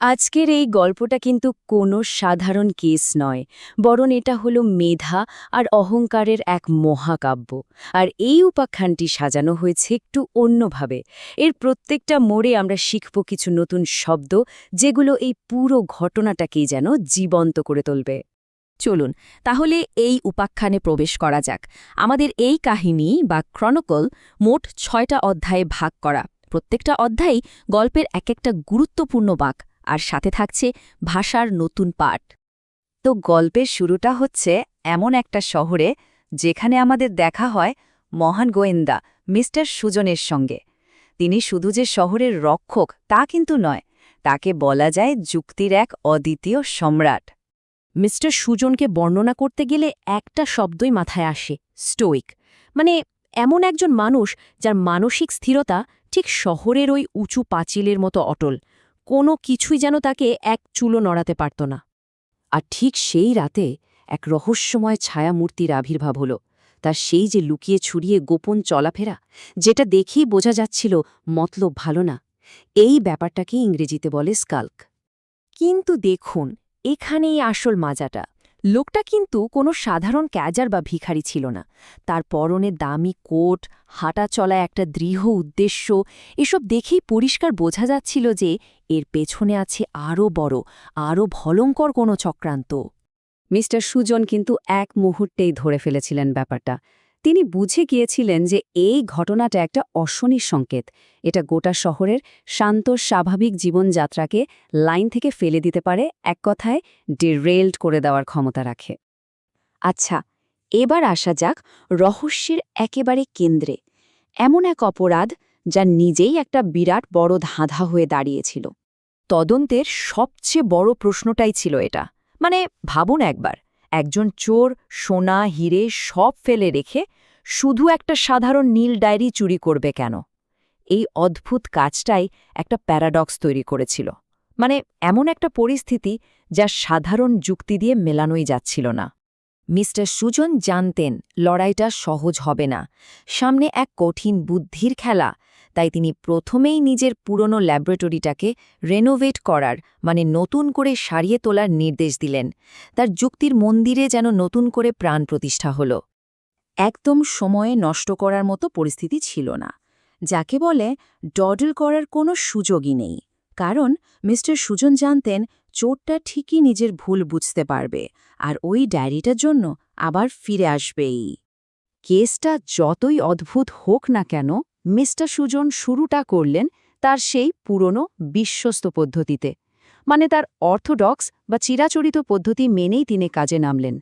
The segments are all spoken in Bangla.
আজকের এই গল্পটা কিন্তু কোনো সাধারণ কেস নয়, বরং এটা হলো মেধা আর অহংকারের এক মহাকাব্য। আর এই উপাখ্যানটি সাজানো হয়েছে একটু অন্যভাবে। এর প্রত্যেকটা মোড়ে আমরা শিখব কিছু নতুন শব্দ, যেগুলো এই পুরো ঘটনাটাকেই যেন জীবন্ত করে তুলবে। চলুন তাহলে এই উপাখ্যানে প্রবেশ করা যাক। আমাদের এই কাহিনী বা ক্রনিকল মোট ৬টা অধ্যায়ে ভাগ করা। প্রত্যেকটা অধ্যায়ই গল্পের এক একটা গুরুত্বপূর্ণ বাঁক, আর সাথে থাকছে ভাষার নতুন পাঠ। তো গল্পের শুরুটা হচ্ছে এমন একটা শহরে যেখানে আমাদের দেখা হয় মহান গোয়েন্দা মিস্টার সুজনের সঙ্গে। তিনি শুধু যে শহরের রক্ষক তা কিন্তু নয়, তাকে বলা যায় যুক্তির এক অদ্বিতীয় সম্রাট। মিস্টার সুজনকে বর্ণনা করতে গেলে একটা শব্দই মাথায় আসে, স্টোইক। মানে এমন একজন মানুষ যার মানসিক স্থিরতা ঠিক শহরের ওই উঁচু পাঁচিলের মতো অটল। কোনো কিছুই যেন তাকে এক চুলো নড়াতে পারত না। আর ঠিক সেই রাতে এক রহস্যময় ছায়ামূর্তির আবির্ভাব হল। তার সেই যে লুকিয়ে ছুড়িয়ে গোপন চলাফেরা, যেটা দেখেই বোঝা যাচ্ছিল মতলব ভালো না। এই ব্যাপারটাকে ইংরেজিতে বলে স্কাল্ক। কিন্তু দেখুন, এখানেই আসল মাজাটা। লোকটা কিন্তু কোনো সাধারণ ক্যাজার বা ভিখারি ছিল না। তার পরনে দামি কোট, হাঁটা চলায় একটা দৃঢ় উদ্দেশ্য, এসব দেখেই পরিষ্কার বোঝা যাচ্ছিল যে এর পেছনে আছে আরও বড়, আরও ভয়ঙ্কর কোনো চক্রান্ত। মিস্টার সুজন কিন্তু এক মুহূর্তেই ধরে ফেলেছিলেন ব্যাপারটা। তিনি বুঝে গিয়েছিলেন যে এই ঘটনাটা একটা অশনির সংকেত। এটা গোটা শহরের শান্ত স্বাভাবিক জীবনযাত্রাকে লাইন থেকে ফেলে দিতে পারে, এক কথায় ডিরেইলড করে দেওয়ার ক্ষমতা রাখে। আচ্ছা, এবার আসা যাক রহস্যের একেবারে কেন্দ্রে। এমন এক অপরাধ যা নিজেই একটা বিরাট বড় ধাঁধা হয়ে দাঁড়িয়েছিল। তদন্তের সবচেয়ে বড় প্রশ্নটাই ছিল এটা। মানে ভাবুন একবার, একজন চোর সোনা হিরে সব ফেলে রেখে শুধু একটা সাধারণ নীল ডায়েরি চুরি করবে কেন? এই অদ্ভুত কাজটাই একটা প্যারাডক্স তৈরি করেছিল। মানে এমন একটা পরিস্থিতি যা সাধারণ যুক্তি দিয়ে মেলানোই যাচ্ছিল না। মিস্টার সুজন জানতেন লড়াইটা সহজ হবে না, সামনে এক কঠিন বুদ্ধির খেলা। তাই তিনি প্রথমেই নিজের পুরনো ল্যাবরেটরিটাকে রেনোভেট করার, মানে নতুন করে সারিয়ে তোলার নির্দেশ দিলেন। তার যুক্তির মন্দিরে যেন নতুন করে প্রাণ প্রতিষ্ঠা হল। একদম সময়ে নষ্ট করার মতো পরিস্থিতি ছিল না, যাকে বলে ডডল করার কোনো সুযোগই নেই। কারণ মিস্টার সুজন জানতেন চোরটা ঠিকই নিজের ভুল বুঝতে পারবে, আর ওই ডায়েরিটার জন্য আবার ফিরে আসবেই। কেসটা যতই অদ্ভুত হোক না কেন, মিস্টার সুজন শুরুটা করলেন তার সেই পুরনো বিশ্বস্ত পদ্ধতিতে। মানে তার অর্থোডক্স বা চিরাচরিত পদ্ধতি মেনেই তিনি কাজে নামলেন।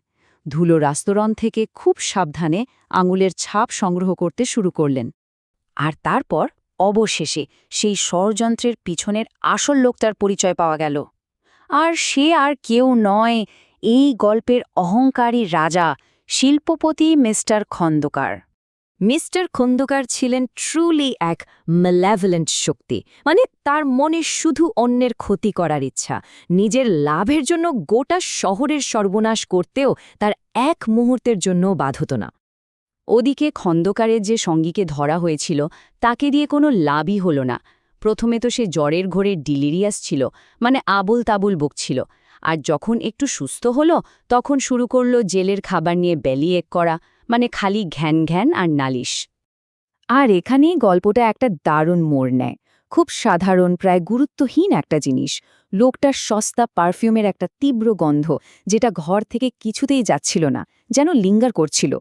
ধুলো রাস্তরণ থেকে খুব সাবধানে আঙুলের ছাপ সংগ্রহ করতে শুরু করলেন। আর তারপর অবশেষে সেই ষড়যন্ত্রের পিছনের আসল লোকটার পরিচয় পাওয়া গেল। আর সে আর কেউ নয়, এই গল্পের অহংকারী রাজা, শিল্পপতি মিস্টার খন্দকার। মিস্টার খন্দকার ছিলেন ট্রুলি এক ম্যালেভোলেন্ট শক্তি। মানে তার মনে শুধু অন্যের ক্ষতি করার ইচ্ছা। নিজের লাভের জন্য গোটা শহরের সর্বনাশ করতেও তার এক মুহূর্তের জন্য বাদ হতো না। ওদিকে খন্দকারের যে সঙ্গীকে ধরা হয়েছিল তাকে দিয়ে কোনো লাভই হলো না। প্রথমে তো সে জ্বরের ঘোরে ডিলিরিয়াস ছিল, মানে আবুল তাবুল বকছিল। আর যখন একটু সুস্থ হলো তখন শুরু করলো জেলের খাবার নিয়ে বেলি এক করা, মানে খালি ঘ্যান ঘ্যান আর নালিশ। আর এখানেই গল্পটা একটা দারুণ মোড় নেয়। খুব সাধারণ, প্রায় গুরুত্বহীন একটা জিনিস, লোকটার সস্তা পারফিউমের একটা তীব্র গন্ধ, যেটা ঘর থেকে কিছুতেই যাচ্ছিল না, যেন লিঙ্গার করছিল।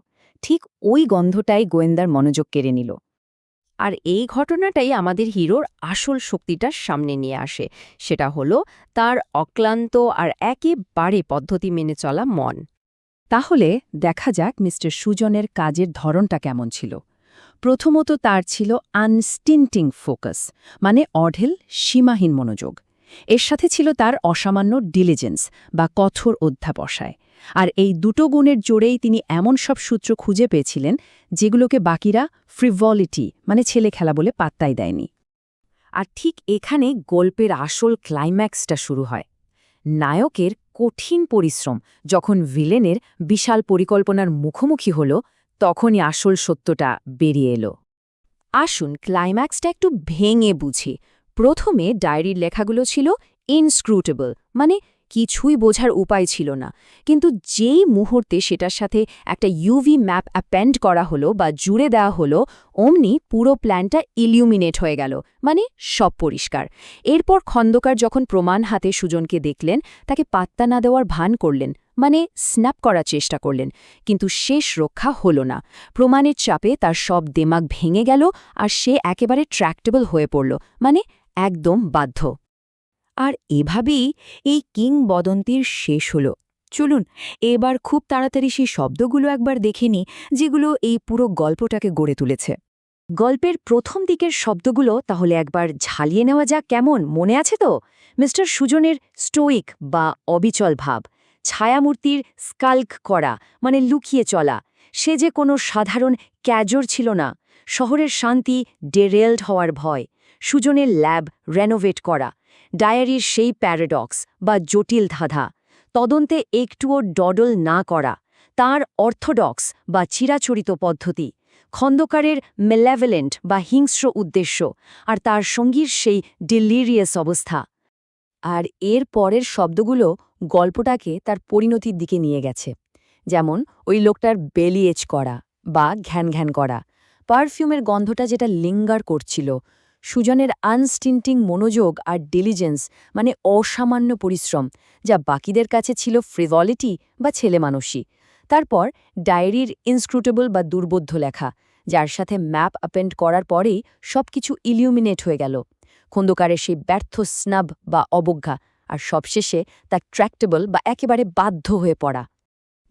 ঠিক ওই গন্ধটাই গোয়েন্দার মনোযোগ কেড়ে নিল। আর এই ঘটনাটাই আমাদের হিরোর আসল শক্তিটার সামনে নিয়ে আসে। সেটা হলো তার অক্লান্ত আর একেবারে পদ্ধতি মেনে চলা মন। তাহলে দেখা যাক মিস্টার সুজনের কাজের ধরনটা কেমন ছিল। প্রথমত তার ছিল আনস্টিন্টিং ফোকাস, মানে অঢেল সীমাহীন মনোযোগ। এর সাথে ছিল তার অসামান্য ডিলিজেন্স বা কঠোর অধ্যাবসায়। আর এই দুটো গুণের জোরেই তিনি এমন সব সূত্র খুঁজে পেয়েছিলেন যেগুলোকে বাকিরা ফ্রিভলিটি, মানে ছেলে খেলা বলে পাত্তাই দেয়নি। আর ঠিক এখানে গল্পের আসল ক্লাইম্যাক্সটা শুরু হয়। নায়কের কঠিন পরিশ্রম যখন ভিলেনের বিশাল পরিকল্পনার মুখোমুখি হল, তখনই আসল সত্যটা বেরিয়ে এলো। আসুন ক্লাইম্যাক্সটা একটু ভেঙে বুঝি। প্রথমে ডায়েরির লেখাগুলো ছিল ইনস্ক্রুটেবল, মানে কিছুই বোঝার উপায় ছিল না। কিন্তু যেই মুহূর্তে সেটার সাথে একটা ইউভি ম্যাপ অ্যাপেন্ড করা হলো বা জুড়ে দেওয়া হলো, অমনি পুরো প্ল্যানটা ইলিউমিনেট হয়ে গেল, মানে সব পরিষ্কার। এরপর খন্দকার যখন প্রমাণ হাতে সুজনকে দেখলেন, তাকে পাত্তা না দেওয়ার ভান করলেন, মানে স্ন্যাপ করার চেষ্টা করলেন, কিন্তু শেষ রক্ষা হলো না। প্রমাণের চাপে তার সব দেমাগ ভেঙে গেল আর সে একেবারে ট্র্যাক্টেবল হয়ে পড়ল, মানে একদম বাধ্য। আর এভাবেই এই কিংবদন্তির শেষ হল। চলুন এবার খুব তাড়াতাড়ি সেই শব্দগুলো একবার দেখে নিই, যেগুলো এই পুরো গল্পটাকে গড়ে তুলেছে। গল্পের প্রথম দিকের শব্দগুলো তাহলে একবার ঝালিয়ে নেওয়া যাক, কেমন মনে আছে তো? মিস্টার সুজনের স্টোইক বা অবিচল ভাব, ছায়ামূর্তির স্কাল্ক করা, মানে লুকিয়ে চলা। সে যে কোনো সাধারণ ক্যাজর ছিল না। শহরের শান্তি ডেরেলড হওয়ার ভয়, সুজনের ল্যাব রেনোভেট করা, ডায়ারির সেই প্যারাডক্স বা জটিল ধাঁধা, তদন্তে একটুও ডডল না করা, তার অর্থোডক্স বা চিরাচরিত পদ্ধতি, খন্দকারের মেলেভেলেন্ট বা হিংস্র উদ্দেশ্য, আর তার সঙ্গীর সেই ডিলিরিয়াস অবস্থা। আর এর পরের শব্দগুলো গল্পটাকে তার পরিণতির দিকে নিয়ে গেছে। যেমন ওই লোকটার বেলিয়েজ করা বা ঘ্যান ঘ্যান করা, পারফিউমের গন্ধটা যেটা লিঙ্গার করছিল, সুজনের আনস্টিন্টিং মনোযোগ আর ডিলিজেন্স, মানে অসামান্য পরিশ্রম, যা বাকিদের কাছে ছিল ফ্রিভলিটি বা ছেলেমানুষি। তারপর ডায়েরির ইনস্ক্রুটেবল বা দুর্বোধ্য লেখা, যার সাথে ম্যাপ অ্যাপেন্ড করার পরেই সবকিছু ইলিউমিনেট হয়ে গেল। খন্দকারের সেই ব্যর্থ স্নাব বা অবজ্ঞা, আর সবশেষে তার ট্র্যাক্টেবল বা একেবারে বাধ্য হয়ে পড়া।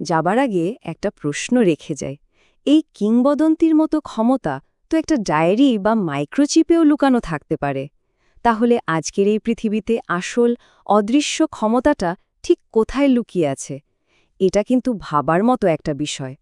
যাবার আগে একটা প্রশ্ন রেখে যায়, এই কিংবদন্তির মতো ক্ষমতা তো একটা ডায়েরি বা মাইক্রোচিপেও লুকানো থাকতে পারে। তাহলে আজকের এই পৃথিবীতে আসল অদৃশ্য ক্ষমতাটা ঠিক কোথায় লুকিয়ে আছে? এটা কিন্তু ভাবার মতো একটা বিষয়।